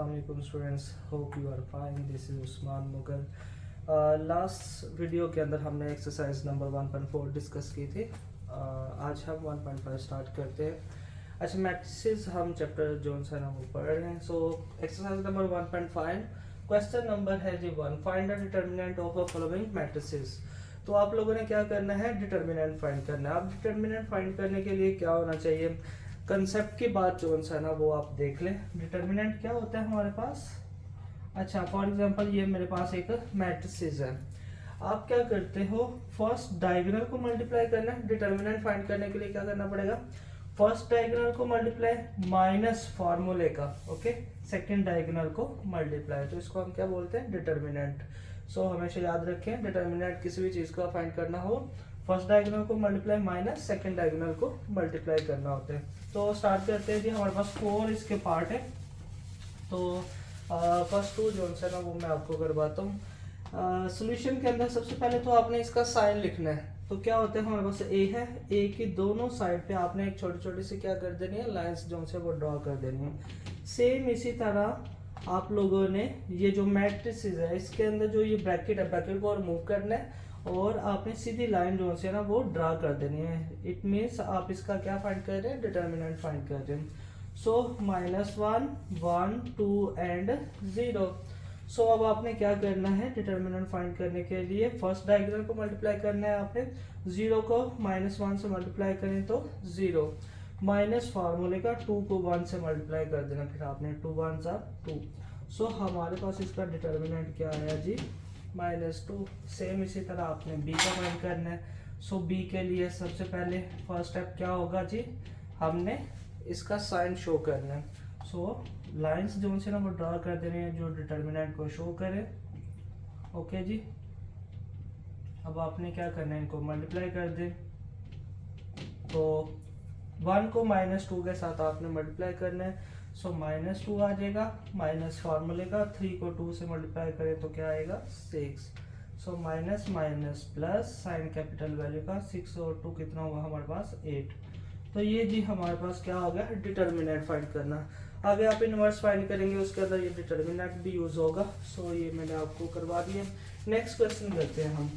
Assalamualaikum students, hope you are fine. This is Usman Mughal. Last video के अंदर हमने exercise number 1.4 discuss की थी. आज हम 1.5 स्टार्ट करते हैं. अच्छा, मैट्रिसेस हम चैप्टर जोन से हम पढ़ रहे हैं. So exercise number 1.5 question number है जी 1. Find the determinant of the following matrices. तो आप लोगों ने क्या करना है, डिटर्मिनेंट फाइंड करना है. अब डिटर्मिनेंट फाइंड करने के लिए क्या होना चाहिए, कंसेप्ट की बात जो है ना वो आप देख लें. डिटर्मिनेंट क्या होता है हमारे पास. अच्छा, फॉर एग्जांपल ये मेरे पास एक मैट्रिसेस है. आप क्या करते हो, फर्स्ट डायगोनल को मल्टीप्लाई करना है. डिटर्मिनेंट फाइंड करने के लिए क्या करना पड़ेगा, फर्स्ट डायगोनल को मल्टीप्लाई माइनस फॉर्मूले का, ओके, सेकंड डायगोनल को मल्टीप्लाई. तो इसको हम क्या बोलते हैं, डिटर्मिनेंट. सो हमेशा याद रखें, डिटर्मिनेंट किसी भी चीज का फाइंड करना हो, फर्स्ट डायगोनल को मल्टीप्लाई माइनस सेकंड डायगोनल को मल्टीप्लाई करना होता है. तो स्टार्ट करते हैं जी. हमारे पास 4 इसके पार्ट है. तो फर्स्ट 2 जो है ना वो मैं आपको करवाता हूँ. सोल्यूशन के अंदर सबसे पहले तो आपने इसका साइन लिखना है. तो क्या होता है, हमारे पास ए है, ए की दोनों साइड पे आपने एक छोटी छोटी सी क्या कर देनी है, लाइंस जो से वो ड्रॉ कर देनी है. सेम इसी तरह आप लोगों ने ये जो मैट्रिसेस है इसके अंदर जो ये ब्रैकेट है, ब्रैकेट को रिमूव करना है और आपने सीधी लाइन जो है ना वो ड्रा कर देनी है. इट मीन्स आप इसका क्या फाइंड कर रहे हैं, डिटर्मिनेंट फाइंड कर रहे हैं. सो -1, 1, 2 एंड 0. सो अब आपने क्या करना है, डिटर्मिनेंट फाइंड करने के लिए फर्स्ट डायगोनल को मल्टीप्लाई करना है. आपने 0 को -1 से मल्टीप्लाई करें तो 0, माइनस फार्मूले का 2 को 1 से मल्टीप्लाई कर देना, फिर आपने 2 1 2. सो हमारे पास इसका डिटर्मिनेंट क्या आया जी, -2. सेम इसी तरह आपने बी का फाइंड करना है. सो बी के लिए सबसे पहले फर्स्ट स्टेप क्या होगा जी, हमने इसका साइन शो करना है. सो लाइंस जो से ना वो ड्रा कर देने हैं जो डिटर्मिनेंट को शो करे. ओके जी. अब आपने क्या करना है, इनको मल्टीप्लाई कर दे. तो 1 को -2 के साथ आपने मल्टीप्लाई करना है. सो -2 आ जाएगा, माइनस फार्मूले का 3 को 2 से मल्टीप्लाई करें तो क्या आएगा, 6. So minus minus plus sign capital value का 6 और 2 कितना हुआ हमारे पास, 8. तो ये जी हमारे पास क्या हो गया, डिटर्मिनेंट फाइंड करना. आगे आप इनवर्स फाइंड करेंगे, उसके अंदर ये डिटर्मिनेंट भी यूज होगा. सो ये मैंने आपको करवा दिया. नेक्स्ट क्वेश्चन करते हैं हम.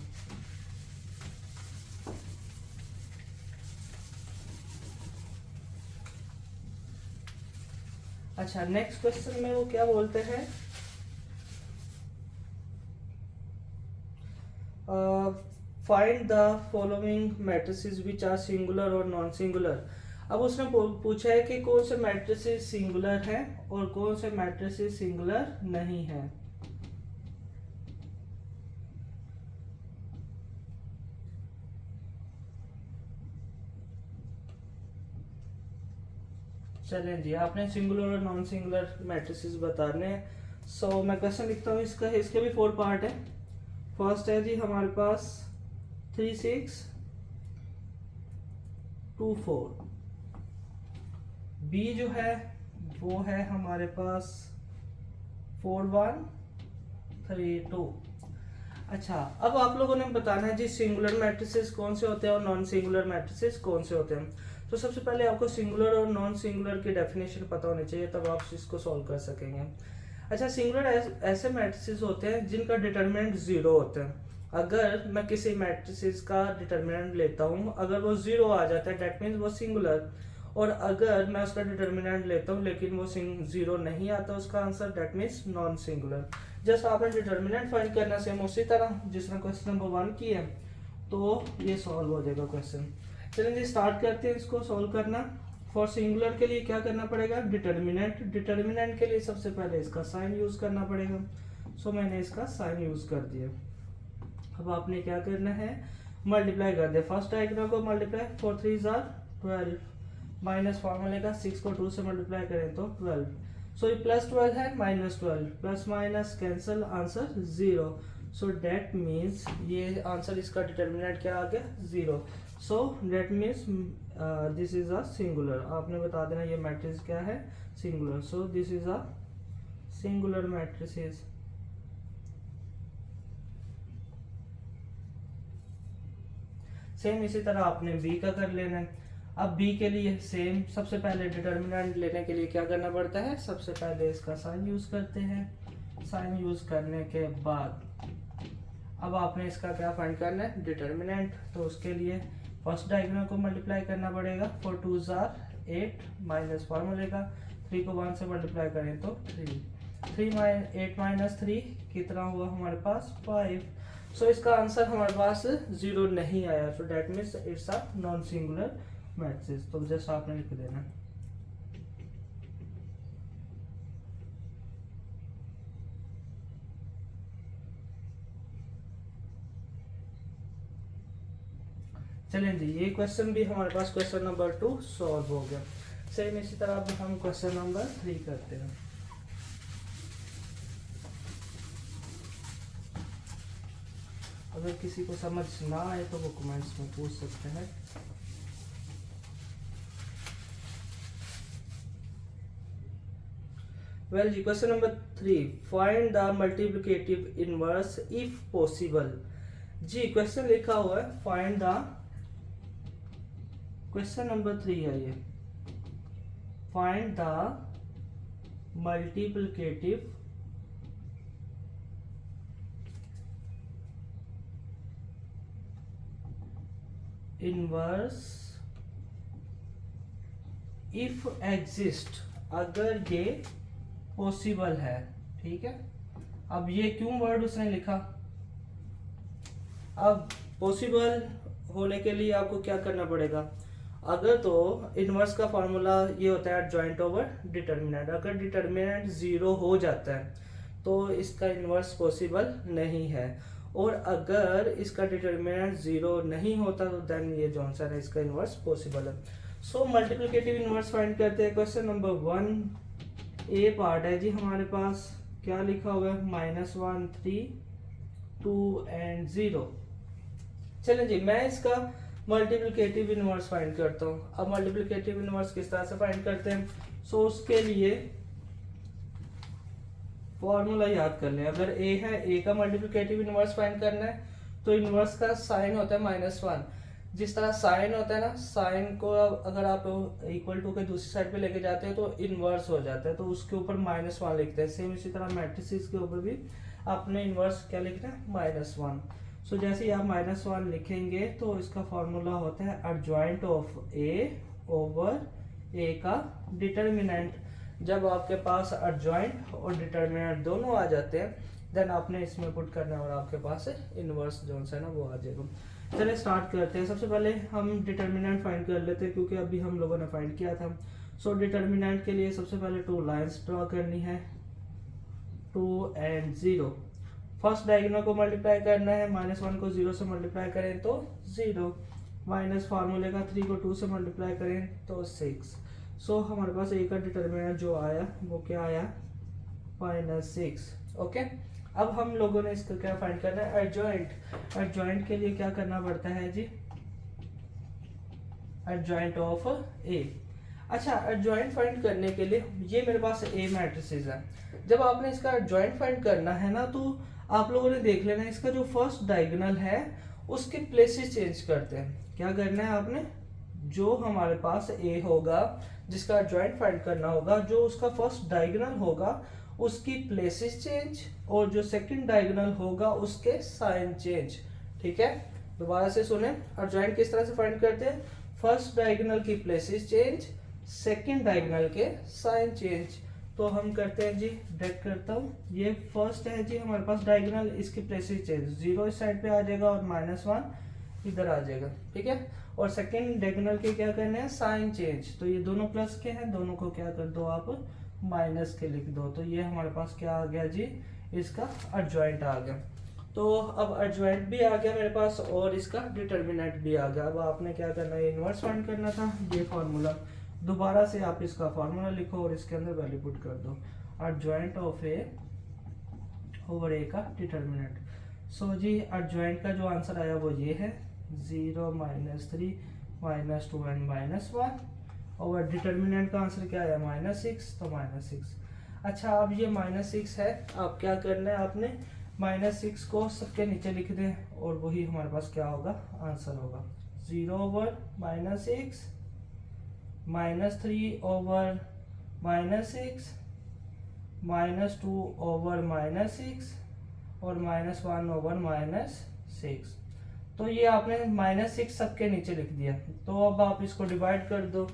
अच्छा, नेक्स्ट क्वेश्चन में वो क्या बोलते हैं, find the following matrices which are singular और नॉन सिंगुलर. अब उसने पूछा है कि कौन से मैट्रिसेस सिंगुलर है और कौन से मैट्रिसेस सिंगुलर नहीं है. चलें जी, आपने सिंगुलर और नॉन सिंगुलर मैट्रिसेस बताने हैं. सो मैं क्वेश्चन लिखता हूँ. इसके भी 4 पार्ट है. फर्स्ट है जी हमारे पास 3 6 2 4. बी जो है वो है हमारे पास 4 1 3 2. अच्छा, अब आप लोगों ने बताना है जी सिंगुलर मैट्रिसेस कौन से होते हैं और नॉन सिंगुलर मैट्रिसेस कौन से होते हैं. तो सबसे पहले आपको सिंगुलर और नॉन सिंगुलर की डेफिनेशन पता होनी चाहिए, तब आप इसको सॉल्व कर सकेंगे. अच्छा, सिंगुलर ऐसे मैट्रिसेस होते हैं जिनका डिटर्मिनेंट 0 होता है. अगर मैं किसी मैट्रिसेस का डिटर्मिनेंट लेता हूँ, अगर वो 0 आ जाता है दैट मीन्स वो सिंगुलर. और अगर मैं उसका डिटर्मिनेंट लेता हूँ लेकिन वो 0 नहीं आता उसका answer, that means non singular. Just आपने डिटर्मिनेंट फाइंड करना, सेम उसी तरह जिसने क्वेश्चन नंबर 1 किया, तो ये सॉल्व हो जाएगा क्वेश्चन. चलिए जी स्टार्ट करते हैं इसको सॉल्व करना. फॉर सिंगुलर के लिए क्या करना पड़ेगा, डिटर्मिनेंट. डिटर्मिनेंट के लिए सबसे पहले इसका साइन यूज करना पड़ेगा. सो मैंने इसका साइन यूज कर दिया. अब आपने क्या करना है, मल्टीप्लाई कर दे. फर्स्ट डायगोनल को मल्टीप्लाई, 4 3 12, माइनस फॉर्मूले का 6 को 2 से मल्टीप्लाई करें तो 12. सो ये +12 है, -12, plus minus cancel, answer 0. So that means ये आंसर इसका डिटर्मिनेंट क्या आ गया, 0. So that means this is a singular. आपने बता देना ये मैट्रिक्स क्या है, singular. So this is a singular matrices. Same इसी तरह आपने बी का कर लेना है. अब बी के लिए सेम, सबसे पहले डिटर्मिनेंट लेने के लिए क्या करना पड़ता है, सबसे पहले इसका साइन यूज करते हैं। साइन यूज करने के बाद अब आपने इसका क्या फाइंड करना है, डिटर्मिनेंट। तो उसके लिए फर्स्ट डायगोनल को मल्टीप्लाई करना पड़ेगा, 4 2 जार 8 माइनस फॉर्मूले का 3 को 1 से मल्टीप्लाई करें तो 3 8 माइनस 3 कितना हुआ हमारे पास 5। सो इसका आंसर हमारे पास 0 नहीं आया। So that means it's a non singular matrix. तो जस्ट आपने लिख देना। चलें जी, ये क्वेश्चन भी हमारे पास क्वेश्चन नंबर 2 सॉल्व हो गया। सेम इसी तरह अब हम क्वेश्चन नंबर 3 करते हैं। अगर किसी को समझ ना आए तो वो कमेंट्स में पूछ सकते हैं। वेल जी, question number 3, find the multiplicative inverse if possible. जी क्वेश्चन लिखा हुआ है फाइंड द, क्वेश्चन नंबर 3 है ये, find the multiplicative inverse if exist, अगर ये पॉसिबल है। ठीक है, अब ये क्यों वर्ड उसने लिखा, अब पॉसिबल होने के लिए आपको क्या करना पड़ेगा, अगर तो इनवर्स का फॉर्मूला ये होता है एडजॉइंट ओवर डिटर्मिनेंट। अगर डिटर्मिनेंट 0 हो जाता है तो इसका इनवर्स पॉसिबल नहीं है, और अगर इसका डिटर्मिनेंट 0 नहीं होता तो देन ये जो आंसर है इसका इनवर्स पॉसिबल है। सो मल्टीप्लिकेटिव इनवर्स फाइंड करते हैं। क्वेश्चन नंबर 1 ए पार्ट है जी हमारे पास, क्या लिखा हुआ है, -1 3 2 एंड 0। चलिए जी, मैं इसका मल्टीप्लिकेटिव इनवर्स फाइंड करता हूँ। अब मल्टीप्लिकेटिव इनवर्स किस तरह से फाइंड करते हैं, सो उसके लिए फॉर्मूला याद कर लें। अगर ए है, ए का मल्टीप्लिकेटिव इनवर्स फाइंड करना है तो इनवर्स का साइन होता है -1। जिस तरह साइन होता है ना, साइन को अगर आप इक्वल टू के दूसरी साइड पे लेके जाते हैं तो इनवर्स हो जाता है, तो उसके ऊपर -1 लिखते हैं। सेम इसी तरह मैट्रिसेस के ऊपर भी आपने इनवर्स क्या लिखना है, -1। सो जैसे ही आप -1 लिखेंगे तो इसका फॉर्मूला होता है एडजॉइंट ऑफ ए ओवर ए का डिटर्मिनेंट। जब आपके पास एडजॉइंट और डिटर्मिनेंट दोनों आ जाते हैं देन आपने इसमें पुट करना है और आपके पास इनवर्स जो है ना वो आ जाएगा। चलिए स्टार्ट करते हैं। सबसे पहले हम डिटर्मिनेंट फाइंड कर लेते हैं क्योंकि अभी हम लोगों ने फाइंड किया था। सो डिटर्मिनेंट के लिए सबसे पहले 2 लाइंस ड्रॉ करनी है, 2 एंड 0। फर्स्ट डायगोनल को मल्टीप्लाई करना है, -1 को 0 से मल्टीप्लाई करें तो 0, माइनस फार्मूले का 3 को 2 से मल्टीप्लाई करें तो 6। सो हमारे पास ए का डिटर्मिनेंट जो आया वो क्या आया, -6। ओके, अब हम लोगों ने इसका क्या फाइंड करना है, एडजॉइंट। एडजॉइंट के लिए क्या करना पड़ता है जी, एडजॉइंट ऑफ ए। अच्छा, एडजॉइंट फाइंड करने के लिए ये मेरे पास ए मैट्रिसेस है। जब आपने इसका एडजॉइंट फाइंड करना है ना तो आप लोगों ने देख लेना इसका जो फर्स्ट डायगोनल है उसके प्लेसेस चेंज करते हैं। क्या करना है आपने, जो हमारे पास ए होगा जिसका एडजॉइंट फाइंड करना होगा, जो उसका फर्स्ट डायगोनल होगा उसकी प्लेसेस चेंज, और जो सेकंड डायगोनल होगा उसके साइन चेंज। ठीक है, दोबारा से सुने, एडजॉइंट किस तरह से फाइंड करते हैं, फर्स्ट डायगोनल की प्लेसेस चेंज, सेकंड डायगोनल के साइन चेंज। तो हम करते हैं जी, ब्रेक करता हूँ, ये फर्स्ट है जी हमारे पास डायगोनल, इसकी प्लेसेस चेंज, 0 इस साइड पे आ जाएगा और -1 इधर आ जाएगा। ठीक है, और सेकंड डायगोनल के क्या करने हैं, साइन चेंज। तो ये दोनों प्लस के हैं, दोनों को क्या कर दो आप माइनस के लिख दो। तो ये हमारे पास क्या आ गया जी, इसका एडजॉइंट आ गया। तो अब एडजॉइंट भी आ गया मेरे पास और इसका डिटर्मिनेंट भी आ गया। अब आपने क्या करना है, इनवर्स फाइंड करना था। ये फॉर्मूला दोबारा से आप इसका फॉर्मूला लिखो और इसके अंदर वैल्यू पुट कर दो, एडजॉइंट ऑफ ए ओवर ए का डिटर्मिनेंट। सो जी एडजॉइंट का जो आंसर आया वो ये है, 0 -3 -2 एंड -1, और डिटर्मिनेंट का आंसर क्या आया, -6, तो -6। अच्छा, अब ये -6 है, अब क्या करना है आपने, -6 को सबके नीचे लिख दें और वही हमारे पास क्या होगा, आंसर होगा 0 ओवर -6 -3/-6, -2/-6 और -1/-6। तो ये आपने -6 सबके नीचे लिख दिया। तो अब आप इसको डिवाइड कर दो।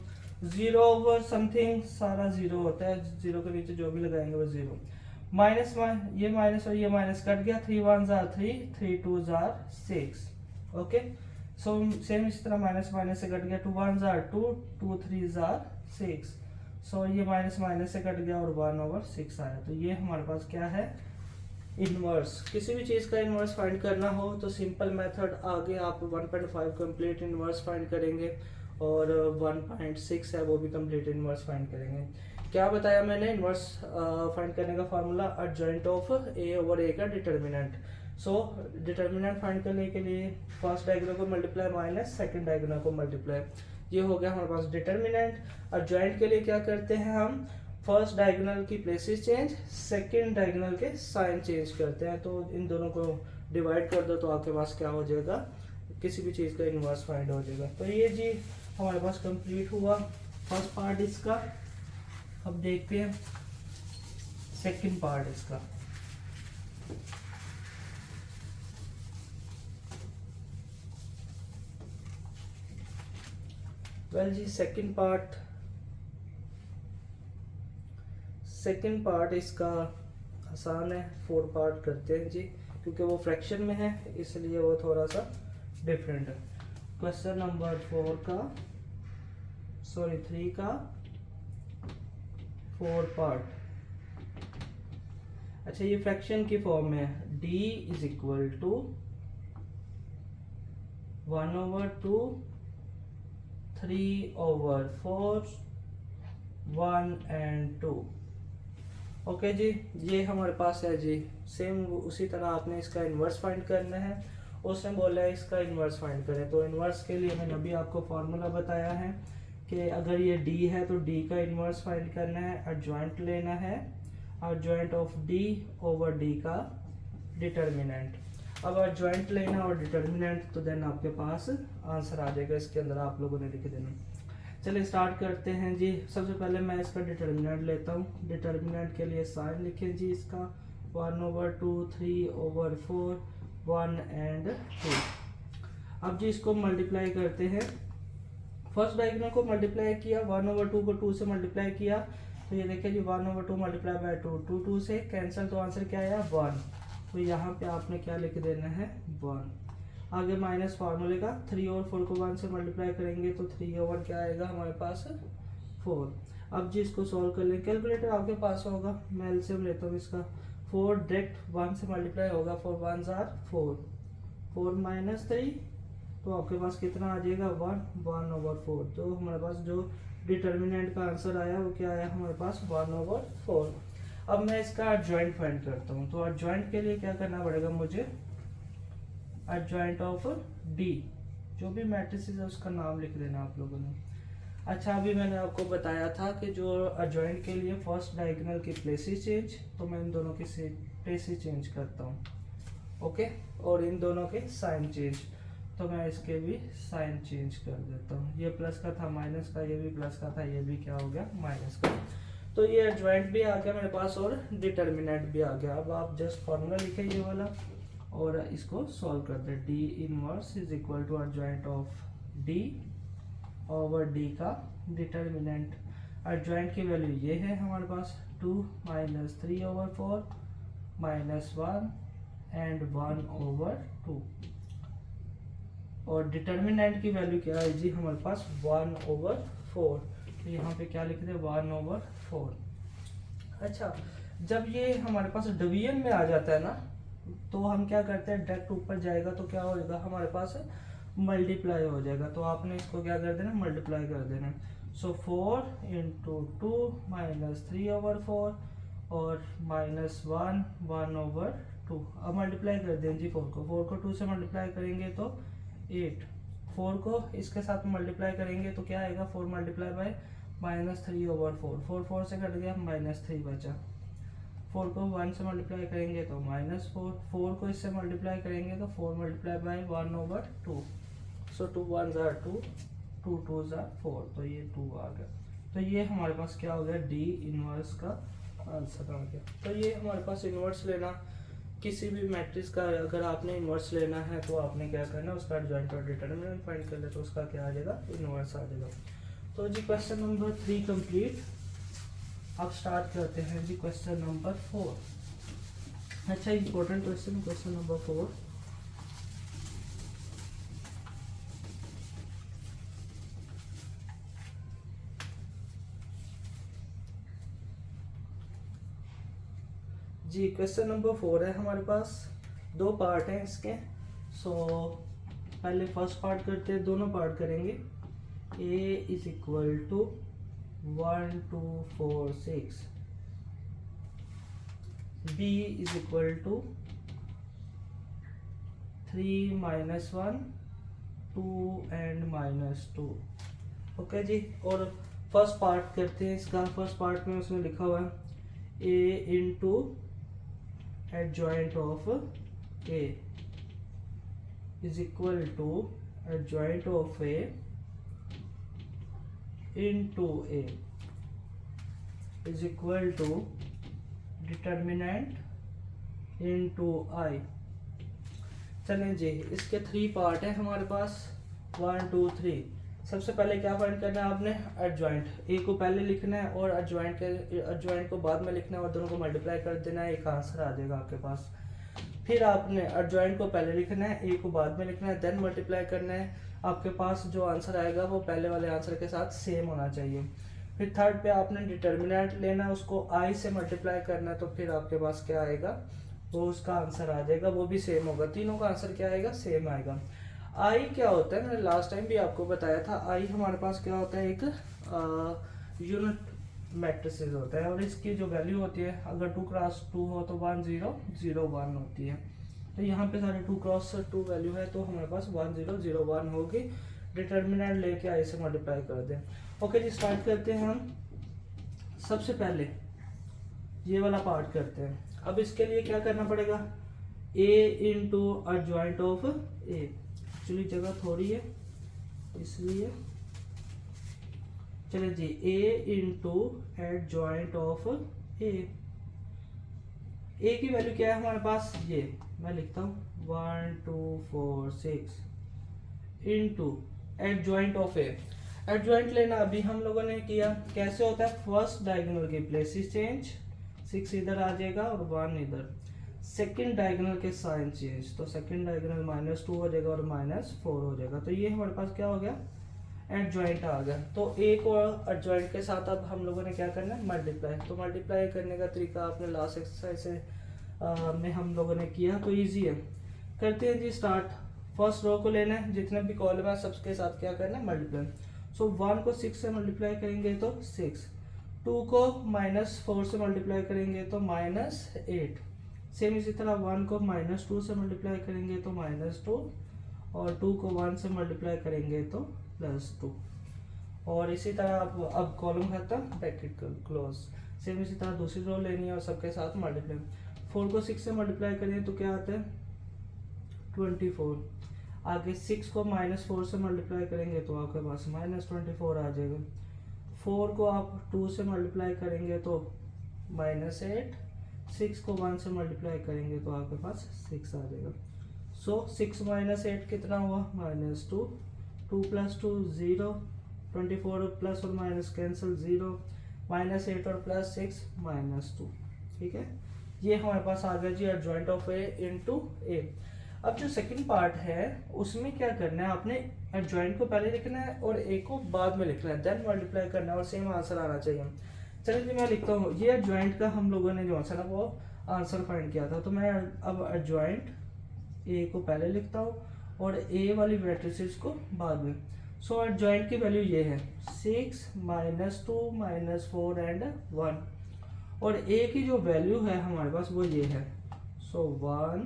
0/समथिंग सारा 0 होता है, 0 के नीचे जो भी लगाएंगे वो 0। माइनस ये माइनस और ये माइनस कट गया। 3 1 jar 3, 3 2 jar 6। Okay, so same इस तरह माइनस माइनस से कट गया। 2 1 जार 2, 2 3 जार 6। सो ये माइनस माइनस से कट गया और 1/6 आया। तो ये हमारे पास क्या है, इनवर्स। किसी भी चीज़ का इनवर्स फाइंड करना हो तो सिंपल मेथड, आगे आप 1.5 कंप्लीट इनवर्स फाइंड करेंगे और 1.6 है वो भी कंप्लीट इनवर्स फाइंड करेंगे। क्या बताया मैंने इनवर्स फाइंड करने का फार्मूला, एडजॉइंट ऑफ a/a का डिटर्मिनेंट। सो डिटर्मिनेंट फाइंड करने के लिए फर्स्ट डायगोनल को मल्टीप्लाई माइनस सेकंड डायगोनल को मल्टीप्लाई, ये हो गया हमारे पास डिटर्मिनेंट। एडजॉइंट के लिए क्या करते हैं हम, फर्स्ट डायगोनल की प्लेसेस चेंज, सेकंड डायगोनल के साइन चेंज करते हैं। तो इन दोनों को डिवाइड कर दो तो आपके पास क्या हो जाएगा, किसी भी चीज़ का इनवर्स फाइंड हो जाएगा। तो ये जी हमारे पास कंप्लीट हुआ फर्स्ट पार्ट इसका। अब देखते हैं सेकंड पार्ट इसका। वेल जी, सेकंड पार्ट इसका आसान है। 4 पार्ट करते हैं जी, क्योंकि वो फ्रैक्शन में है इसलिए वो थोड़ा सा डिफरेंट है। क्वेश्चन नंबर 3 का 4 पार्ट। अच्छा, ये फ्रैक्शन की फॉर्म में है। d = 1/2, 3/4, 1 and 2। ओके जी, ये हमारे पास है जी। सेम उसी तरह आपने इसका इन्वर्स फाइंड करना है। उसने बोला है इसका इन्वर्स फाइंड करें, तो इन्वर्स के लिए मैंने अभी आपको फॉर्मूला बताया है कि अगर ये d है तो d का इन्वर्स फाइंड करना है, एडजॉइंट लेना है, एडजॉइंट ऑफ d/d का डिटर्मिनेंट। अब एडजॉइंट लेना और डिटर्मिनेंट, तो देन आपके पास आंसर आ जाएगा। इसके अंदर आप लोगों ने लिख देना। चलिए स्टार्ट करते हैं जी। सबसे पहले मैं इसका डिटर्मिनेंट लेता हूँ। डिटर्मिनेंट के लिए साइन लिखें जी इसका, 1/2, 3/4, 1 and 2। अब जी इसको मल्टीप्लाई करते हैं। फर्स्ट डायगोनल को मल्टीप्लाई किया, 1/2 को 2 से मल्टीप्लाई किया, तो ये देखिए जी 1/2 मल्टीप्लाई बाय 2, 2 से कैंसिल, तो आंसर क्या आया 1। तो यहाँ पे आपने क्या लिख देना है 1। आगे माइनस फार्मूले का 3 और 4 को 1 से मल्टीप्लाई करेंगे तो 3/, क्या आएगा हमारे पास 4। अब जी इसको सॉल्व कर लें। कैलकुलेटर आपके पास होगा, मैं एलसीएम लेता हूँ इसका। 4 डायरेक्ट 1 से मल्टीप्लाई होगा, 4 1 जार 4, 4 - 3, तो आपके पास कितना आ जाएगा 1/4। तो हमारे पास जो डिटर्मिनेंट का आंसर आया वो क्या आया हमारे पास 1/4। अब मैं इसका एडजॉइंट फाइंड करता हूँ। तो एडजॉइंट के लिए क्या करना पड़ेगा मुझे, एडजॉइंट ऑफ d, जो भी मैट्रिसेस है उसका नाम लिख देना आप लोगों ने। अच्छा, अभी मैंने आपको बताया था कि जो एडजॉइंट के लिए फर्स्ट डायगोनल की प्लेसेस चेंज, तो मैं इन दोनों की प्लेसेस चेंज करता हूँ। ओके, और इन दोनों के साइन चेंज, तो मैं इसके भी साइन चेंज कर देता हूँ। ये प्लस का था माइनस का, ये भी प्लस का था, ये भी क्या हो गया माइनस का। तो ये एडजॉइंट भी आ गया मेरे पास और डिटर्मिनेंट भी आ गया। अब आप जस्ट फॉर्मूला लिखे ये वाला और इसको सॉल्व कर दे। d inverse = adjoint of d/d का डिटर्मिनेंट। एडजॉइंट की वैल्यू ये है हमारे पास 2 - 3/4 -1 and 1/2। और डिटर्मिनेंट की वैल्यू क्या है जी हमारे पास 1/4। तो यहाँ पे क्या लिख दे 1/4। अच्छा, जब ये हमारे पास डिवीजन में आ जाता है ना, तो हम क्या करते हैं, डायरेक्ट ऊपर जाएगा तो क्या हो जाएगा हमारे पास मल्टीप्लाई हो जाएगा। तो आपने इसको क्या कर देना, मल्टीप्लाई कर देना। सो 4 × 2 -3/4 और -1 1/2। अब मल्टीप्लाई कर दें जी 4 को 2 से मल्टीप्लाई करेंगे तो 8। 4 को इसके साथ मल्टीप्लाई करेंगे तो क्या आएगा, 4 मल्टीप्लाई बाय -3/4, 4 4 से कट गया, -3 बचा। 4 को 1 से मल्टीप्लाई करेंगे तो -4, 4 को इससे मल्टीप्लाई करेंगे तो 4 मल्टीप्लाई बाय 1/2। सो 2 1 जार 2, 2 2 4, तो ये 2 आ गया। तो ये हमारे पास क्या हो गया, डी इनवर्स का आंसर आ गया। तो ये हमारे पास इनवर्स लेना, किसी भी मैट्रिक्स का अगर आपने इनवर्स लेना है तो आपने क्या करना है, उसका एडजॉइंट और डिटरमिनेंट फाइंड कर ले, तो उसका क्या आ जाएगा, इनवर्स आ जाएगा। तो जी क्वेश्चन नंबर 3 कंप्लीट। अब स्टार्ट करते हैं जी क्वेश्चन नंबर 4। अच्छा इंपॉर्टेंट क्वेश्चन, क्वेश्चन नंबर 4। जी क्वेश्चन नंबर 4 है हमारे पास, 2 पार्ट हैं इसके। सो पहले फर्स्ट पार्ट करते हैं, दोनों पार्ट करेंगे। a is equal to 1 2 4 6, b is equal to 3 -1 2 and -2। Okay जी, और फर्स्ट पार्ट करते हैं इसका। फर्स्ट पार्ट में उसमें लिखा हुआ है a into adjoint of a is equal to adjoint of a into a is equal to determinant into I। चलें जी, इसके 3 पार्ट है हमारे पास, 1 2 3। सबसे पहले क्या फाइंड करना है आपने, एडजॉइंट। ए को पहले लिखना है और एडजॉइंट को बाद में लिखना है, और दोनों को मल्टीप्लाई कर देना है, एक आंसर आ जाएगा आपके पास। फिर आपने एडजॉइंट को पहले लिखना है, ए को बाद में लिखना है, देन मल्टीप्लाई करना है। आपके पास जो आंसर आएगा वो पहले वाले आंसर के साथ सेम होना चाहिए। फिर थर्ड पे आपने डिटर्मिनेंट लेना है, उसको आई से मल्टीप्लाई करना है, तो फिर आपके पास क्या आएगा, वो उसका आंसर आ जाएगा, वो भी सेम होगा। तीनों का आंसर क्या आएगा, सेम आएगा। आई क्या होता है, मैंने लास्ट टाइम भी आपको बताया था, आई हमारे पास क्या होता है, एक यूनिट मैट्रिसेस होता है, और इसकी जो वैल्यू होती है, अगर 2 क्रॉस 2 हो तो 1 0 0 1 होती है। तो यहाँ पे सारे 2 क्रॉस 2 वैल्यू है, तो हमारे पास 1 0 0 1 होगी। डिटर्मिनेंट लेके आई से मल्टीप्लाई कर दें। ओके जी, स्टार्ट करते हैं हम। सबसे पहले ये वाला पार्ट करते हैं। अब इसके लिए क्या करना पड़ेगा, a into adjoint of a। Actually जगह थोड़ी है इसलिए, चलिए जी, a into adjoint of a। a की वैल्यू क्या है हमारे पास, ये मैं लिखता हूँ 1 2 4 6 into adjoint of a। Adjoint लेना अभी हम लोगों ने किया, कैसे होता है, फर्स्ट डायगोनल की प्लेसेस चेंज, 6 इधर आ जाएगा और 1 इधर। सेकंड डायगोनल के साइन चेंज, तो सेकंड डायगोनल -2 हो जाएगा और -4 हो जाएगा। तो ये हमारे पास क्या हो गया, एडजॉइंट आ गया। तो ए को एडजॉइंट के साथ अब हम लोगों ने क्या करना है, मल्टीप्लाई। तो मल्टीप्लाई करने का तरीका आपने लास्ट एक्सरसाइज में हम लोगों ने किया, तो ईजी है। करते हैं जी स्टार्ट। फर्स्ट रो को लेना है, जितने भी कॉलम है सबके साथ क्या करना है, मल्टीप्लाई। सो 1 को 6 से मल्टीप्लाई करेंगे तो 6, 2 को -4 से मल्टीप्लाई करेंगे तो -8। सेम इसी तरह 1 को -2 से मल्टीप्लाई करेंगे तो -2, और 2 को 1 से मल्टीप्लाई करेंगे तो +2। और इसी तरह अब कॉलम खत्म, ब्रैकेट क्लोज। सेम इसी तरह दूसरी रो लेनी है और सबके साथ मल्टीप्लाई। 4 को 6 से मल्टीप्लाई करें तो क्या आता है, 24। आगे 6 को -4 से मल्टीप्लाई करेंगे तो आपके पास -24 आ जाएगा। 4 को आप 2 से मल्टीप्लाई करेंगे तो -8। 6 को 1 से मल्टीप्लाई करेंगे तो आपके पास 6 आ जाएगा। सो 6 - 8 कितना हुआ, -2। 2 + 2 0, 24 प्लस और माइनस कैंसिल 0, -8 और +6 -2। ठीक है, ये हमारे पास आ गया जी एडजॉइंट ऑफ ए इंटू ए। अब जो सेकंड पार्ट है उसमें क्या करना है, आपने एडजॉइंट को पहले लिखना है और ए को बाद में लिखना है, देन मल्टीप्लाई करना है और सेम आंसर आना चाहिए। चलिए जी मैं लिखता हूँ, ये एडजॉइंट का हम लोगों ने जो आंसर है वो आंसर फाइंड किया था। तो मैं अब एडजॉइंट ए को पहले लिखता हूँ और ए वाली मैट्रिसेस को बाद में। सो एडजॉइंट की वैल्यू ये है 6 -2 -4 एंड 1, और ए की जो वैल्यू है हमारे पास वो ये है। सो 1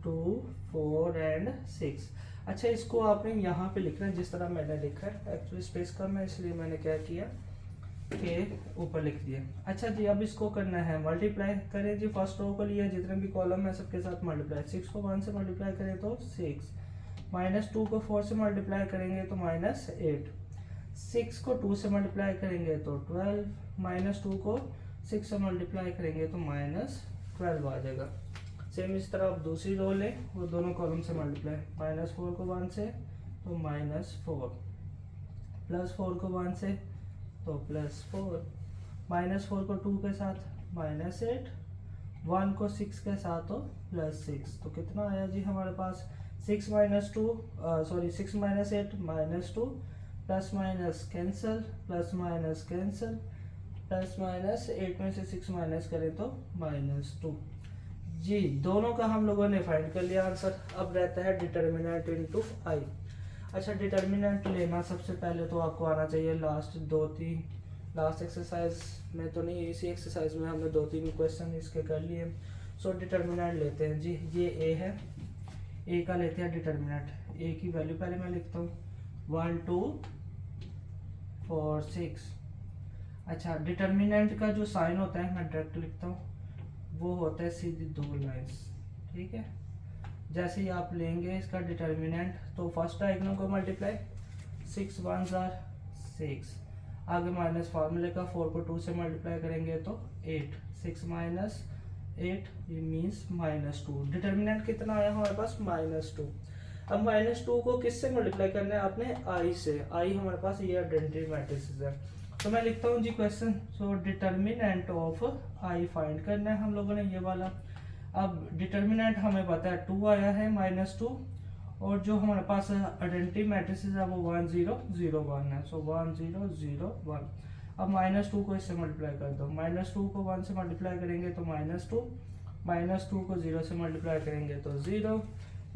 2 4 एंड 6। अच्छा, इसको आपने यहाँ पे लिखना है जिस तरह मैंने लिखा है। एक्चुअली स्पेस कम है इसलिए मैंने क्या किया के ऊपर लिख दिया। अच्छा जी, अब इसको करना है मल्टीप्लाई करें जी। फर्स्ट रो को लिया, जितने भी कॉलम है सबके साथ मल्टीप्लाई। 6 को 1 से मल्टीप्लाई करें तो 6, -2 को 4 से मल्टीप्लाई करेंगे तो -8। 6 को 2 से मल्टीप्लाई करेंगे तो 12, -2 को 6 से मल्टीप्लाई करेंगे तो -12 आ जाएगा। सेम इस तरह आप दूसरी रो लें, वो दोनों कॉलम से मल्टीप्लाई, -4 को 1 से तो -4, +4 को 1 से तो +4, -4 को 2 के साथ -8, 1 को 6 के साथ तो +6। तो कितना आया जी हमारे पास 6 -8 -2, plus minus cancel, plus minus cancel, plus minus 8 में से 6 माइनस करें तो -2। जी दोनों का हम लोगों ने फाइंड कर लिया आंसर। अब रहता है डिटर्मिनेंट इनटू आई। अच्छा डिटर्मिनेंट लेना सबसे पहले तो आपको आना चाहिए लास्ट एक्सरसाइज में तो नहीं, इसी एक्सरसाइज में हमने 2-3 क्वेश्चन इसके कर लिए। सो डिटर्मिनेंट लेते हैं जी। ये ए है, ए का लेते हैं डिटर्मिनेंट। ए की वैल्यू पहले मैं लिखता हूँ 1 2 4 6। अच्छा डिटर्मिनेंट का जो साइन होता है मैं डायरेक्ट लिखता हूँ, वो होता है सीधी 2 लाइन्स। ठीक है, जैसे ही आप लेंगे इसका डिटर्मिनेंट तो फर्स्ट डायगोनल को मल्टीप्लाई, 6 1 6, आगे माइनस फार्मूले का 4 को 2 से मल्टीप्लाई करेंगे तो 8, 6 माइनस 8 ये मीन्स -2। डिटर्मिनेंट कितना आया हमारे पास -2। अब -2 को किससे मल्टीप्लाई करना है आपने, आई से। आई हमारे पास ये आइडेंटिटी मैट्रिसेस है। तो मैं लिखता हूँ जी question. So determinant of I find करना है हम लोगों ने, ये वाला। अब डिटर्मिनेंट हमें पता है 2 आया है -2, और जो हमारे पास आइडेंटिटी मैट्रिसेस है वो 1 0 0 1 है। सो 1 0 0 1। अब -2 को इससे मल्टीप्लाई कर दो, -2 को 1 से मल्टीप्लाई करेंगे तो -2, -2 को 0 से मल्टीप्लाई करेंगे तो 0,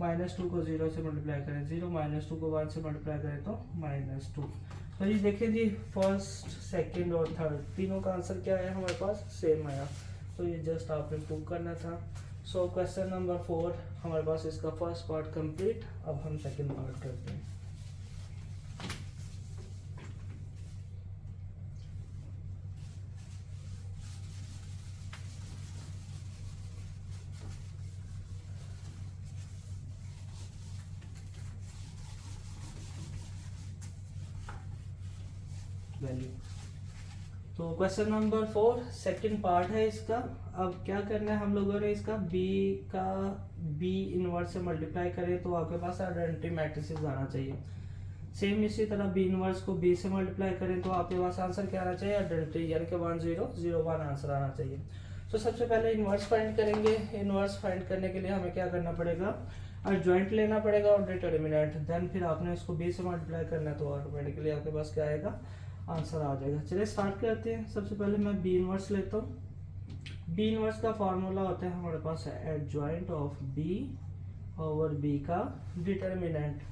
-2 को 0 से मल्टीप्लाई करें 0, -2 को 1 से मल्टीप्लाई करें तो -2। तो ये देखिए जी फर्स्ट सेकंड और थर्ड तीनों का आंसर क्या आया हमारे पास, सेम आया। तो ये जस्ट आपने प्रूव करना था। सो क्वेश्चन नंबर 4 हमारे पास इसका फर्स्ट पार्ट कंप्लीट। अब हम सेकंड पार्ट करते हैं। वैल्यू तो क्वेश्चन नंबर 4 सेकंड पार्ट है इसका। अब क्या करना है हम लोगों ने, इसका बी इनवर्स से मल्टीप्लाई करें तो आपके पास आइडेंटिटी मैट्रिसेस आना चाहिए। सेम इसी तरह बी इनवर्स को बी से मल्टीप्लाई करें तो आपके पास आंसर क्या आना चाहिए, आइडेंटिटी, यानी कि 1 0 0 1 आंसर आना चाहिए। तो सबसे पहले इनवर्स फाइंड करेंगे। इनवर्स फाइंड करने के लिए हमें क्या करना पड़ेगा, एडजॉइंट लेना पड़ेगा और डिटर्मिनेंट, देन फिर आपने इसको बी से मल्टीप्लाई करना है तो ऑटोमेटिकली आपके पास क्या आएगा, आंसर आ जाएगा। चलिए स्टार्ट करते हैं। सबसे पहले मैं बी इनवर्स लेता हूँ। बी इनवर्स का फॉर्मूला होता है हमारे पास adjoint of B over B का डिटर्मिनेंट।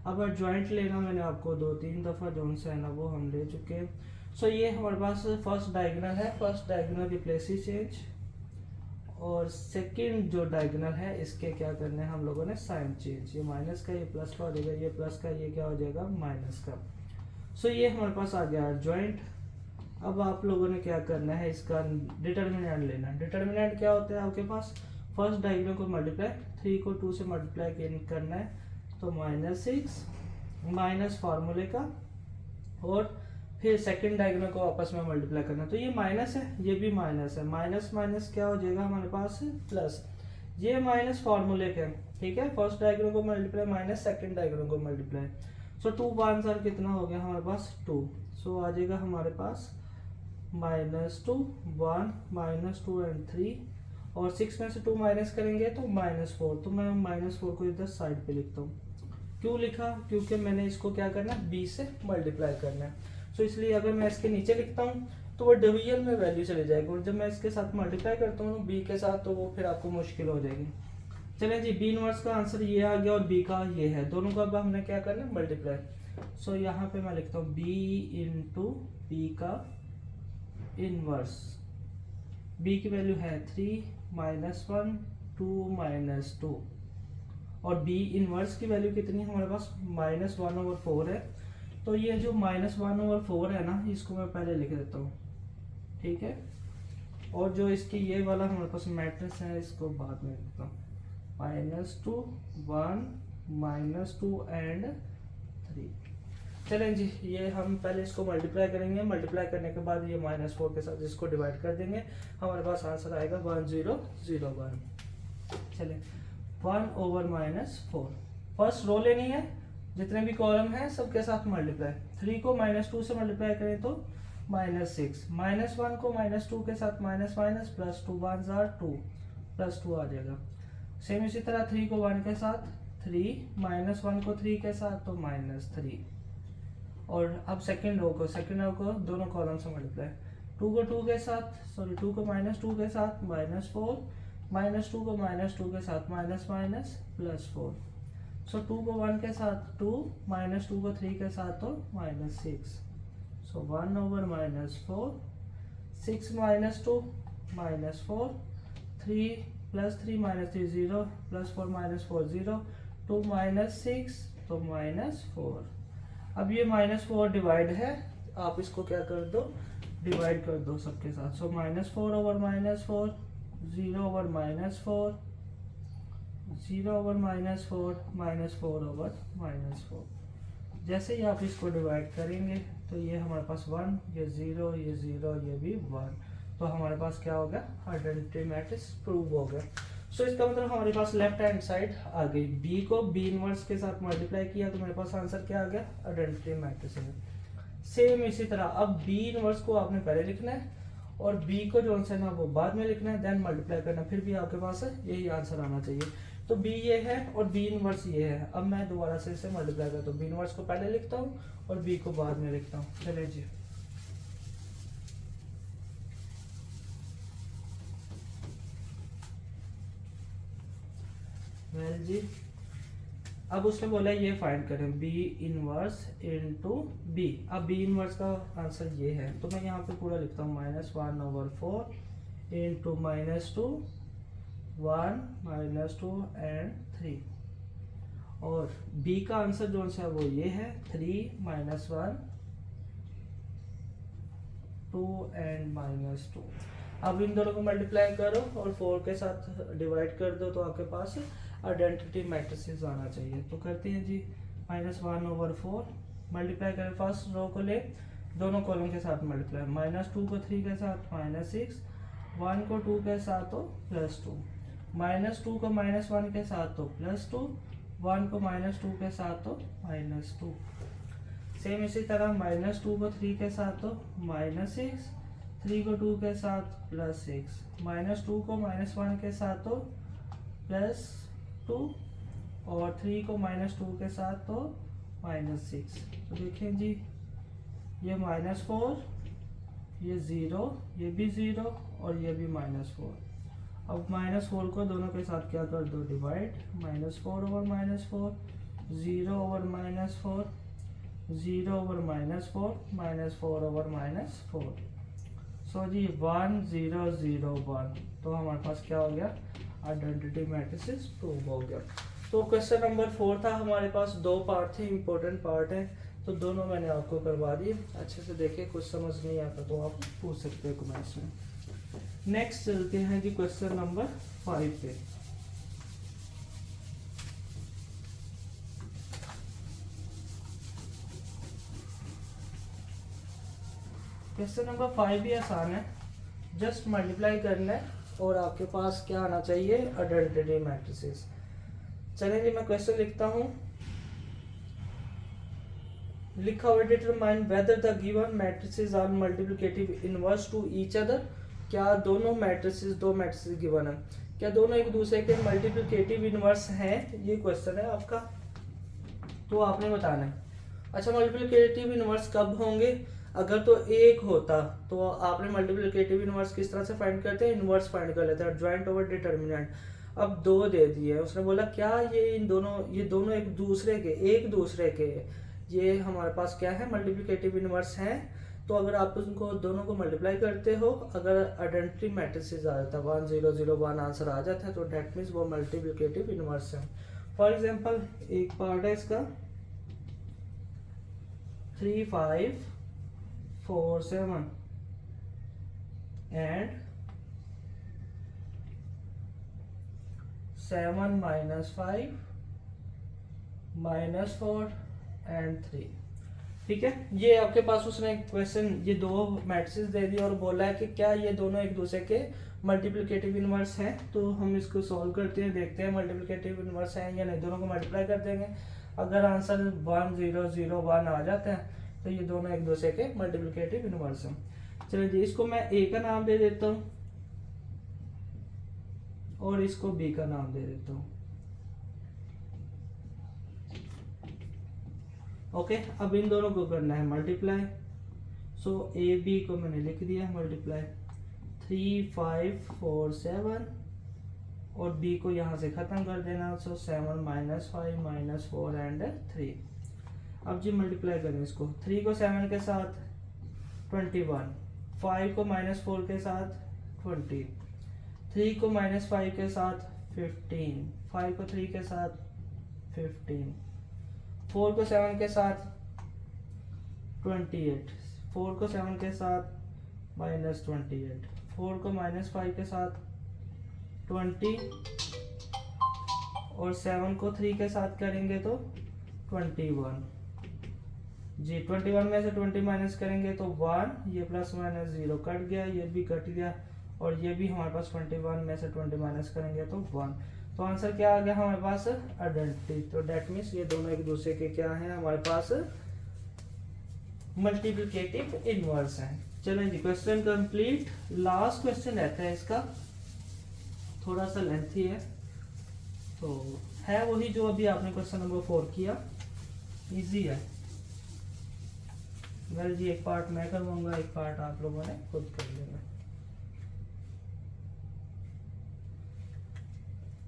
अब एडजॉइंट लेना मैंने आपको 2-3 दफ़ा जो से है ना वो हम ले चुके हैं। सो ये हमारे पास फर्स्ट डायगोनल है, फर्स्ट डायगोनल की प्लेसेस चेंज, और सेकंड जो डायगोनल है इसके क्या करना है हम लोगों ने, साइन चेंज। ये माइनस का ये प्लस का हो जाएगा, ये प्लस का ये क्या हो जाएगा, माइनस का। सो ये हमारे पास आ गया जॉइंट। अब आप लोगों ने क्या करना है, इसका डिटर्मिनेंट लेना है। डिटर्मिनेंट क्या होता है आपके पास, फर्स्ट डायगोनल को मल्टीप्लाई, 3 को 2 से मल्टीप्लाई करना है तो -6 माइनस फार्मूले का, और फिर सेकंड डायगोनल को आपस में मल्टीप्लाई करना। तो ये माइनस है, ये भी माइनस है, माइनस माइनस क्या हो जाएगा हमारे पास, प्लस। ये माइनस फार्मूले का, ठीक है, फर्स्ट डायगोनल को मल्टीप्लाई माइनस सेकंड डायगोनल को मल्टीप्लाई। सो 2 1 सर कितना हो गया हमारे पास 2। सो आ जाएगा हमारे पास -2 1 -2 एंड 3, और 6 में से 2 माइनस करेंगे तो -4। तो मैं -4 को इधर साइड पे लिखता हूँ। क्यों लिखा, क्योंकि मैंने इसको क्या करना है, b से मल्टीप्लाई करना है। सो इसलिए अगर मैं इसके नीचे लिखता हूँ तो वो डिवीजन में वैल्यू चली जाएगी, और जब मैं इसके साथ मल्टीप्लाई करता हूँ b के साथ तो वो फिर आपको मुश्किल हो जाएगी। चलिए जी, बी इनवर्स का आंसर ये आ गया और बी का ये है, दोनों का अब हमने क्या करना है, मल्टीप्लाई। सो यहाँ पे मैं लिखता हूँ बी इंटू बी का इनवर्स। बी की वैल्यू है 3 -1 2 -2, और बी इनवर्स की वैल्यू कितनी है हमारे पास, -1/4 है। तो ये जो -1/4 है ना, इसको मैं पहले लिख देता हूँ, ठीक है। और जो इसकी ये वाला हमारे पास मैट्रिक्स है इसको बाद में लिखता हूँ, -2 1 -2 एंड 3। चलें जी, ये हम पहले इसको मल्टीप्लाई करेंगे, मल्टीप्लाई करने के बाद ये -4 के साथ इसको डिवाइड कर देंगे, हमारे पास आंसर आएगा 1001। चलें 1/-4 फर्स्ट रो लेनी है, जितने भी कॉलम हैं सबके साथ मल्टीप्लाई। 3 को -2 से मल्टीप्लाई करें तो -6, -1 को -2 के साथ माइनस माइनस +2 1 2 +2 आ जाएगा। सेम इसी तरह 3 को 1 के साथ 3, -1 को 3 के साथ तो -3। और अब सेकंड रो को दोनों कॉलम से मल्टीप्लाई। 2 को 2 के साथ, सॉरी 2 को -2 के साथ -4, -2 को -2 के साथ माइनस माइनस +4। सो 2 को 1 के साथ 2, -2 को 3 के साथ तो -6। सो 1/-4, 6 -2 -4, 3 +3 -3 0, +4 -4 0, 2 -6 तो -4। अब ये -4 डिवाइड है, आप इसको क्या कर दो, डिवाइड कर दो सबके साथ। सो -4/-4, 0/-4, 0/-4, -4/-4। जैसे ही आप इसको डिवाइड करेंगे तो ये हमारे पास 1, ये 0, ये 0, ये भी 1, तो हमारे पास क्या हो गया, आइडेंटिटी मैट्रिक्स प्रूव हो गया। सो इसका मतलब हमारे पास लेफ्ट हैंड साइड आ गई। बी को बी इनवर्स के साथ मल्टीप्लाई किया तो मेरे पास आंसर क्या आ गया, आइडेंटिटी मैट्रिक्स है। सेम इसी तरह अब बी इनवर्स को आपने पहले लिखना है और बी को जो आंसर ना वो बाद में लिखना है, देन मल्टीप्लाई करना, फिर भी आपके पास यही आंसर आना चाहिए। तो बी ये है और बी इनवर्स ये है। अब मैं दोबारा से इसे मल्टीप्लाई करता हूँ, बी इनवर्स को पहले लिखता हूँ और बी को बाद में लिखता हूँ। चलिए जी, वेल जी, अब उसने बोला ये फाइंड करें बी इनवर्स इनटू बी। अब बी इनवर्स का आंसर ये है, तो मैं यहाँ पे पूरा लिखता हूँ -1/4 इंटू -2 1 -2 एंड 3। और बी का आंसर जो सा वो ये है 3 -1 2 एंड -2। अब इन दोनों को मल्टीप्लाई करो और 4 के साथ डिवाइड कर दो तो आपके पास आइडेंटिटी मैट्रिसेस आना चाहिए। तो करते हैं जी, -1/4 मल्टीप्लाई करें, फर्स्ट रो को ले, दोनों कॉलम के साथ मल्टीप्लाई, -2 को 3 के साथ -6, 1 को 2 के साथ तो +2, -2 को -1 के साथ तो +2, 1 को -2 के साथ तो -2। सेम इसी तरह -2 को 3 के साथ तो -6, 3 को 2 के साथ +6, -2 को -1 के साथ तो +2 और 3 को -2 के साथ तो -6। तो देखें जी, ये -4, ये 0, ये भी 0 और ये भी -4। अब -4 को दोनों के साथ क्या कर दो, डिवाइड, -4/-4, 0/-4, 0/-4, -4/-4। सो जी 1 0 0 1, तो हमारे पास क्या हो गया, आइडेंटिटी मैट्रिसेस प्रूव हो गया। तो क्वेश्चन नंबर 4 था, हमारे पास 2 पार्ट थे, इंपॉर्टेंट पार्ट है, तो दोनों मैंने आपको करवा दिए। अच्छे से देखिए, कुछ समझ नहीं आता तो आप पूछ सकते हैं कमेंट्स में। नेक्स्ट चलते हैं जी क्वेश्चन नंबर 5 पे। क्वेश्चन नंबर 5 भी आसान है, जस्ट मल्टीप्लाई करना है और आपके पास क्या आना चाहिए, आइडेंटिटी मैट्रिसेस। चलिए जी, मैं क्वेश्चन लिखता हूँ। लिखा हुआ, determine whether the given matrices are multiplicative inverse to each other. क्या दोनों मैट्रिसेस, 2 मैट्रिसेस गिवन है, क्या दोनों एक दूसरे के मल्टीप्लिकेटिव इनवर्स हैं, ये क्वेश्चन है आपका, तो आपने बताना है। अच्छा, मल्टीप्लिकेटिव इनवर्स कब होंगे, अगर तो एक होता तो आपने मल्टीप्लिकेटिव इनवर्स किस तरह से फाइंड करते हैं, इनवर्स फाइंड कर लेते हैं, एडजॉइंट ओवर डिटर्मिनेंट। अब 2 दे दिए, उसने बोला क्या ये दोनों एक दूसरे के ये हमारे पास क्या है, मल्टीप्लिकेटिव इनवर्स हैं। तो अगर आप उनको दोनों को मल्टीप्लाई करते हो, अगर आइडेंटिटी मैट्रिसेस आ जाता है 1 0 0 1 आंसर आ जाता है, तो डेट मीन्स वो मल्टीप्लिकेटिव इनवर्स है। फॉर एग्जांपल एक पार्ट है इसका 3 5 4 7 एंड 7 -5 -4 एंड 3। ठीक है, ये आपके पास उसने क्वेश्चन ये दो मैट्रिसेस दे दी और बोला है कि क्या ये दोनों एक दूसरे के मल्टीप्लिकेटिव इनवर्स हैं। तो हम इसको सॉल्व करते हैं, देखते हैं मल्टीप्लिकेटिव इनवर्स हैं या नहीं। दोनों को मल्टीप्लाई कर देंगे, अगर आंसर 1 0 0 1 आ जाता है तो ये दोनों एक दूसरे के मल्टीप्लिकेटिव इनवर्स हैं। चलिए जी, इसको मैं ए का नाम दे देता हूँ और इसको बी का नाम दे देता हूँ। ओके, अब इन दोनों को करना है मल्टीप्लाई। सो ए बी को मैंने लिख दिया मल्टीप्लाई 3 5 4 7 और बी को यहाँ से खत्म कर देना। सो 7 -5 -4 एंड 3। अब जी मल्टीप्लाई करें इसको, 3 को 7 के साथ 21, 5 को -4 के साथ 20, 3 को -5 के साथ 15, 5 को 3 के साथ 15, 4 को 7 के साथ 28, 4 को 7 के साथ -28, 4 को -5 के साथ 20 और 7 को 3 के साथ करेंगे तो 21 जी। 21 में से 20 माइनस करेंगे तो 1, ये प्लस माइनस 0 कट गया, ये भी कट गया और ये भी हमारे पास 21 में से 20 माइनस करेंगे तो 1। तो आंसर क्या आ गया हमारे पास? आइडेंटिटी। तो डेट मीन्स ये दोनों एक दूसरे के क्या हैं हमारे पास? मल्टीप्लिकेटिव इनवर्स हैं। चलें जी, क्वेश्चन कंप्लीट। लास्ट क्वेश्चन रहता है इसका, थोड़ा सा लेंथी है, तो है वही जो अभी आपने क्वेश्चन नंबर 4 किया, इजी है। वेल जी, एक पार्ट मैं करवाऊंगा, एक पार्ट आप लोगों ने खुद कर लेना।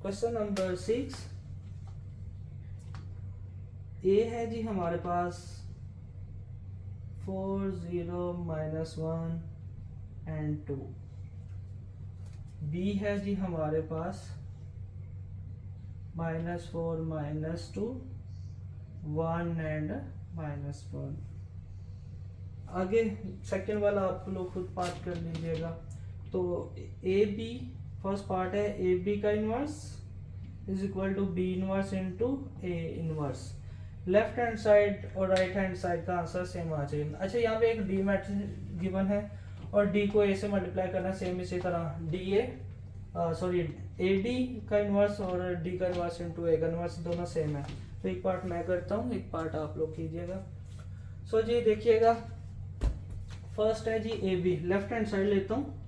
क्वेश्चन नंबर 6 ए है जी हमारे पास 4 0 -1 एंड 2। बी है जी हमारे पास -4 -2 1 एंड -1। आगे सेकंड वाला आप लोग खुद पार्ट कर लीजिएगा। तो ए बी फर्स्ट पार्ट है, ए बी का inverse is equal to B inverse into A inverse. Left hand side और राइट हैंड साइड का आंसर सेम आ चाहिए। अच्छा, यहाँ पे एक डी मैट्रिक्स गिवन है और डी को ए से मल्टीप्लाई करना सेम इसी तरह, D A sorry A D का इनवर्स और डी का इनवर्स इनटू ए का इनवर्स दोनों सेम है। तो एक पार्ट मैं करता हूँ, एक पार्ट आप लोग कीजिएगा। सो जी देखिएगा, फर्स्ट है जी A B, left hand side लेता हूँ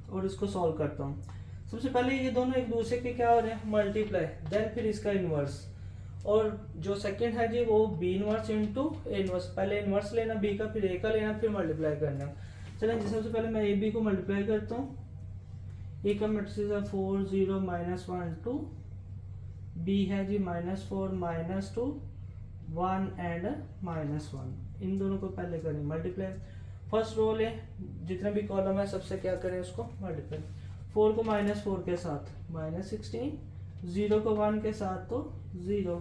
और इसको सॉल्व करता हूँ। सबसे पहले ये दोनों एक दूसरे के क्या हो रहे हैं? मल्टीप्लाई, देन फिर इसका इनवर्स। और जो सेकंड है जी वो B inverse into A inverse. पहले इनवर्स लेना बी का, फिर ए का लेना, फिर मल्टीप्लाई करना। चलें जी, सबसे पहले मैं ए बी को मल्टीप्लाई करता हूँ। ए का मैट्रिक्स है 4 0 -1 2, बी है जी -4 -2 1 एंड -1। इन दोनों को पहले करें मल्टीप्लाई। फर्स्ट रो ले, जितने भी कॉलम है सबसे क्या करें उसको मल्टीप्लाई। 4 को -4 के साथ -16, 0 को 1 के साथ तो 0,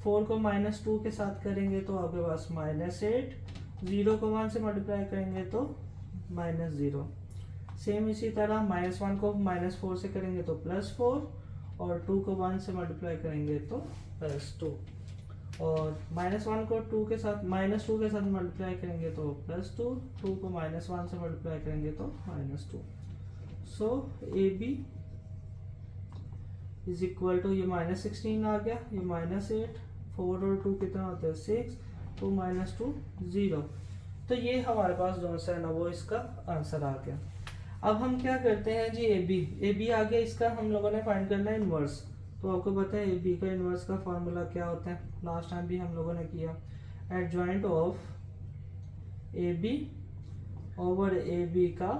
4 को -2 के साथ करेंगे तो आपके पास -8, 0 को 1 से मल्टीप्लाई करेंगे तो -0। सेम इसी तरह -1 को -4 से करेंगे तो +4 और 2 को 1 से मल्टीप्लाई करेंगे तो +2 और -1 को 2 के साथ -2 के साथ मल्टीप्लाई करेंगे तो +2, 2 को -1 से मल्टीप्लाई करेंगे तो -2। So A B is equal to, ये -16 आ गया, ये -8, 4 और 2 कितना होता है 6, 2 -2 0। तो ये हमारे पास जो आंसर है ना वो इसका आंसर आ गया। अब हम क्या करते हैं जी, ए बी आ गया, इसका हम लोगों ने फाइंड करना है इनवर्स। तो आपको पता है ए बी का इनवर्स का फॉर्मूला क्या होता है, लास्ट टाइम भी हम लोगों ने किया, adjoint of A B over A B का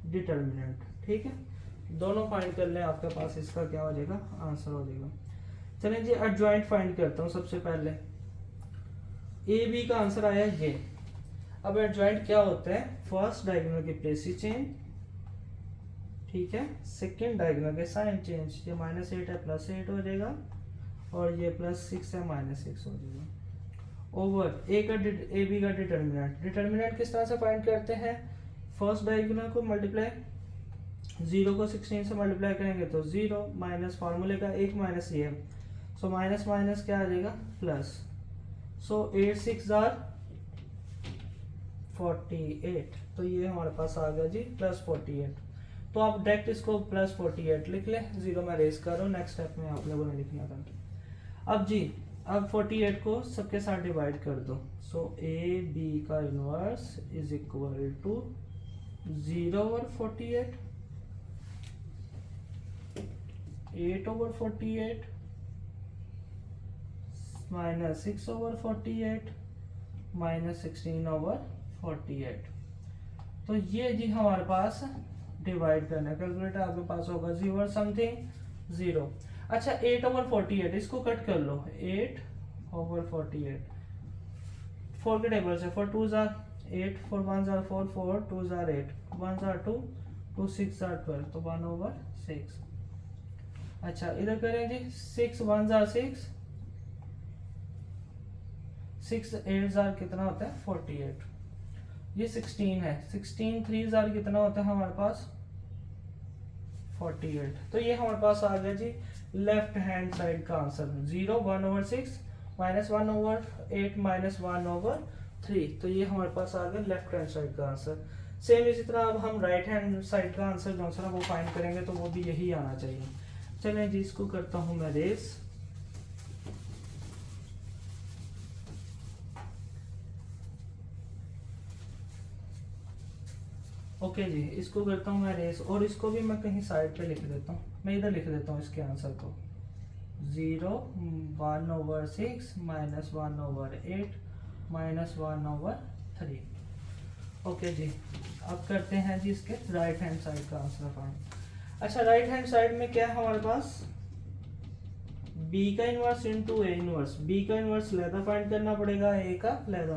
डिटर्मिनेंट। ठीक है, दोनों फाइंड कर लें, आपके पास इसका क्या हो जाएगा आंसर हो जाएगा। चलिए जी, एडजॉइंट फाइंड करता हूँ। सबसे पहले ए बी का आंसर आया ये। अब एडजॉइंट क्या होता है? फर्स्ट डायगोनल की प्लेस ही चेंज, ठीक है, सेकंड डायगोनल के साइन चेंज। ये -8 है +8 हो जाएगा और ये +6 है -6 हो जाएगा। ओवर ए बी का डिटर्मिनेंट। डिटर्मिनेंट किस तरह से फाइंड करते हैं? फर्स्ट डायगोनल को मल्टीप्लाई, 0 को 16 से मल्टीप्लाई करेंगे तो 0 माइनस फार्मूले का 1 माइनस ये है, सो माइनस माइनस क्या आ जाएगा प्लस। सो 8 6 आर 48, तो ये हमारे पास आ गया जी प्लस 48। तो आप डायरेक्ट इसको प्लस 48 लिख लें, जीरो में रेस करो, नेक्स्ट स्टेप में आप लोगों ने लिखना था। अब जी अब 48 को सबके साथ डिवाइड कर दो, सो ए बी का inverse is equal to 0/48, 8/48 minus 6/48 minus 16/48। तो ये जी हमारे पास डिवाइड करना है, कैलकुलेटर आपके पास होगा 0 समथिंग 0। अच्छा 8/48 इसको कट कर लो, 8/48 4 के टेबल से 4 2 jar 8, 4 1 jar 4, 4 2 jar 8, 1 jar 2, 2 6 jar 12, तो 1/6। अच्छा इधर करें जी 6 1 जार 6, 6 8 जार कितना होता है 48, ये 16 है, 16 3 जार कितना होता है हमारे पास 48। तो ये हमारे पास आ गया जी लेफ्ट हैंड साइड का आंसर 0 1/6 माइनस 1/8 माइनस 1/3। तो ये हमारे पास आ गया लेफ्ट हैंड साइड का आंसर। सेम इसी तरह अब हम राइट हैंड साइड का आंसर जो सा वो फाइंड करेंगे, तो वो भी यही आना चाहिए। चलें जी इसको करता हूं मैं रेस। ओके जी इसको करता हूँ मैं रेस, और इसको भी मैं कहीं साइड पे लिख देता हूँ, मैं इधर लिख देता हूँ इसके आंसर को 0 1/6 माइनस 1/8 माइनस 1/3। ओके जी अब करते हैं जी इसके राइट हैंड साइड का आंसर फाइंड। अच्छा राइट हैंड साइड में क्या है हमारे पास b का inverse into a inverse, b का इनवर्स लैदा फाइंड करना पड़ेगा a का लैदा।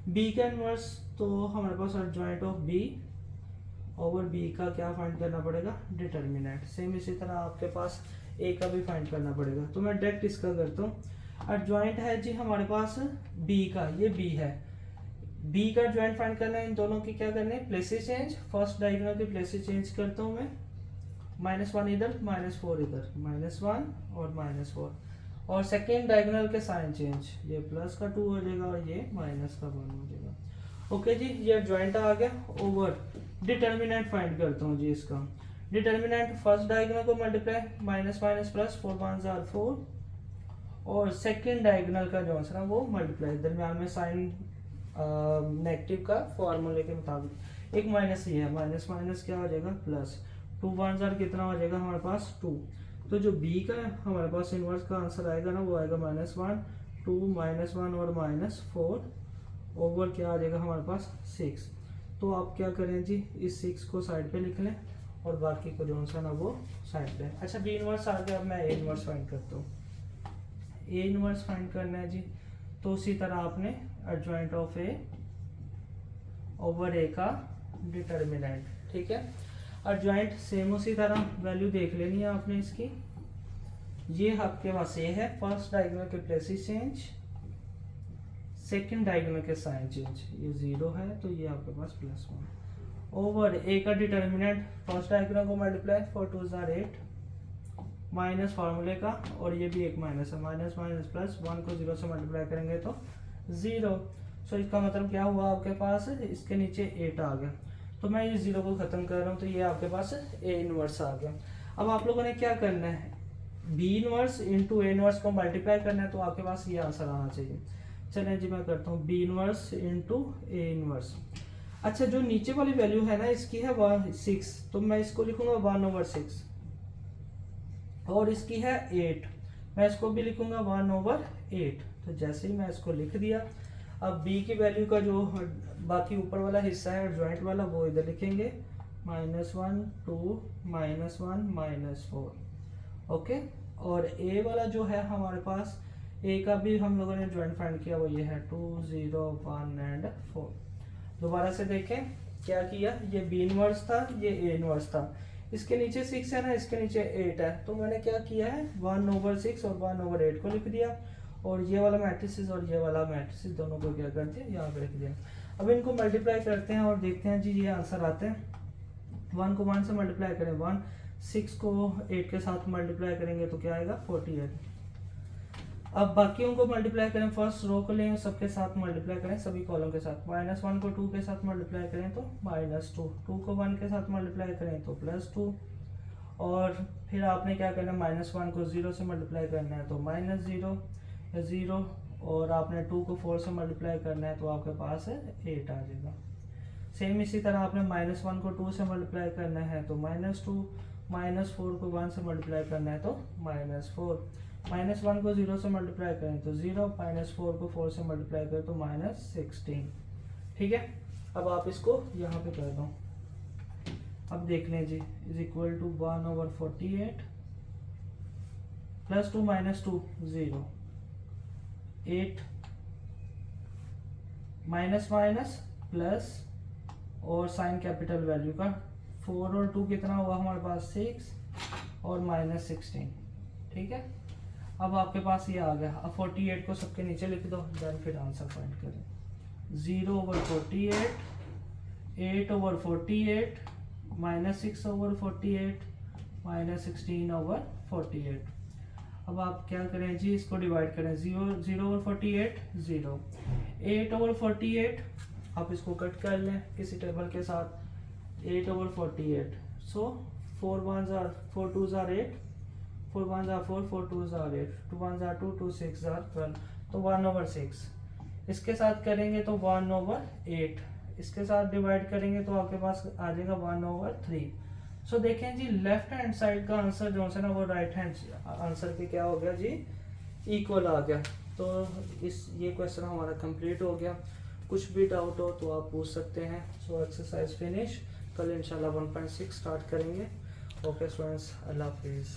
b का इनवर्स तो हमारे पास adjoint of b over b का क्या फाइंड करना पड़ेगा डिटर्मिनेंट। सेम इसी तरह आपके पास a का भी फाइंड करना पड़ेगा। तो मैं डायरेक्ट इसका करता हूँ। एडजॉइंट है जी हमारे पास b का, ये b है, b का एडजॉइंट फाइंड करना है, इन दोनों की क्या करना है प्लेसेस चेंज। फर्स्ट डायगोनल के प्लेसेस चेंज करता हूँ मैं, -1 इधर -4 इधर, -1 और -4, और सेकेंड डायगोनल के साइन चेंज, ये प्लस का 2 हो जाएगा और ये माइनस का 1 हो जाएगा। ओके जी ये जॉइंट आ गया। ओवर डिटर्मिनेंट फाइंड करता हूँ जी इसका। डिटर्मिनेंट फर्स्ट डायगोनल को multiply minus minus plus 4 1 jar 4, और सेकेंड डायगोनल का जो आंसर है वो मल्टीप्लाई, दरम्यान में साइन नेगेटिव का फॉर्मूले के मुताबिक एक माइनस ही है, माइनस माइनस क्या हो जाएगा प्लस, 2 1 जार कितना हो जाएगा हमारे पास 2। तो जो b का हमारे पास इनवर्स का आंसर आएगा ना वो आएगा -1 2 -1 और -4 ओवर क्या आ जाएगा हमारे पास 6। तो आप क्या करें जी इस 6 को साइड पे लिख लें और बाकी को जो आंसर ना वो साइड पे। अच्छा b इनवर्स आ गया, अब मैं a इनवर्स फाइंड करता हूँ। a इनवर्स फाइंड करना है जी, तो उसी तरह आपने adjoint of a over a का डिटर्मिनेंट, ठीक है। एडजॉइंट सेम उसी तरह वैल्यू देख लेनी है आपने इसकी। ये आपके पास a है, फर्स्ट डायगोनल के प्लेसेस चेंज, सेकंड डायगोनल के साइन चेंज, ये 0 है तो ये आपके पास +1 ओवर a का डिटर्मिनेंट फर्स्ट डायगोनल को मल्टीप्लाई 4 2 जार 8 माइनस फार्मूले का, और ये भी एक माइनस है, माइनस माइनस प्लस 1 को 0 से मल्टीप्लाई करेंगे तो 0। सो इसका मतलब क्या हुआ आपके पास इसके नीचे 8 आ गया। तो मैं ये 0 को खत्म कर रहा हूँ तो ये आपके पास a इनवर्स आ गया। अब आप लोगों ने क्या करना है b inverse into a inverse को मल्टीप्लाई करना है, तो आपके पास ये आंसर आना चाहिए। चलें जी मैं करता हूँ b inverse into a inverse. अच्छा जो नीचे वाली वैल्यू है ना इसकी है 6, तो मैं इसको लिखूंगा 1/6, और इसकी है 8, मैं इसको भी लिखूंगा 1/8। तो जैसे ही मैं इसको लिख दिया, अब b की वैल्यू का जो बाकी ऊपर वाला हिस्सा है जॉइंट वाला वो इधर लिखेंगे, -1 2 -1 -4। ओके, और a वाला जो है हमारे पास a का भी हम लोगों ने जॉइंट फाइंड किया, वो ये है 2 0 1 एंड 4। दोबारा से देखें क्या किया, ये b इनवर्स था, ये a इनवर्स था, इसके नीचे 6 है ना, इसके नीचे 8 है, तो मैंने क्या किया है 1/6 और 1/8 को लिख दिया, और ये वाला मैट्रिसेस और ये वाला मैट्रिसेस दोनों को क्या कर दिया यहाँ पे लिख दिया। अब इनको मल्टीप्लाई करते हैं और देखते हैं जी ये आंसर आते हैं। 1 को 1 से मल्टीप्लाई करें 1, 6 को 8 के साथ मल्टीप्लाई करेंगे तो क्या आएगा 48। अब बाकियों को मल्टीप्लाई करें, फर्स्ट रो को लें सबके साथ मल्टीप्लाई करें, सभी कॉलम के साथ। -1 को 2 के साथ मल्टीप्लाई करें तो -2, 2 को 1 के साथ मल्टीप्लाई करें तो +2, और फिर आपने क्या करना है, -1 को 0 से मल्टीप्लाई करना है तो -0 या 0, और आपने 2 को 4 से मल्टीप्लाई करना है तो आपके पास है 8 आ जाएगा। सेम इसी तरह आपने -1 को 2 से मल्टीप्लाई करना है तो -2, -4 को 1 से मल्टीप्लाई करना है तो -4, -1 को 0 से मल्टीप्लाई करें तो 0, -4 को 4 से मल्टीप्लाई करें तो -16। ठीक है, अब आप इसको यहाँ पे कर दो। अब देख लें जी, is equal to 1/48 +2 -2 0, 8 minus minus plus, और साइन कैपिटल वैल्यू का 4 और 2 कितना हुआ हमारे पास 6 और -16। ठीक है, अब आपके पास ये आ गया। अब 48 को सबके नीचे लिख दो, देन फिर आंसर फाइंड करें। 0/48, 8/48, -6/48, -16/48। अब आप क्या करें जी, इसको डिवाइड करें। 0/48 0, 8/48 आप इसको कट कर लें किसी टेबल के साथ। 8/48, सो 4 1s are 4 2s are 8, 4 1s are 4, 4 2s are 8, 2 1s are 2, 2 6 are 12, तो 1/6। इसके साथ करेंगे तो 1/8, इसके साथ डिवाइड करेंगे तो आपके पास आ जाएगा 1/3। सो देखें जी, लेफ्ट हैंड साइड का आंसर जो है ना वो राइट हैंड आंसर के क्या हो गया जी, इक्वल आ गया। तो ये क्वेश्चन हमारा कंप्लीट हो गया। कुछ भी डाउट हो तो आप पूछ सकते हैं। सो एक्सरसाइज फिनिश, कल इंशाल्लाह 1.6 स्टार्ट करेंगे। ओके स्टूडेंट्स, अल्लाह हाफिज़।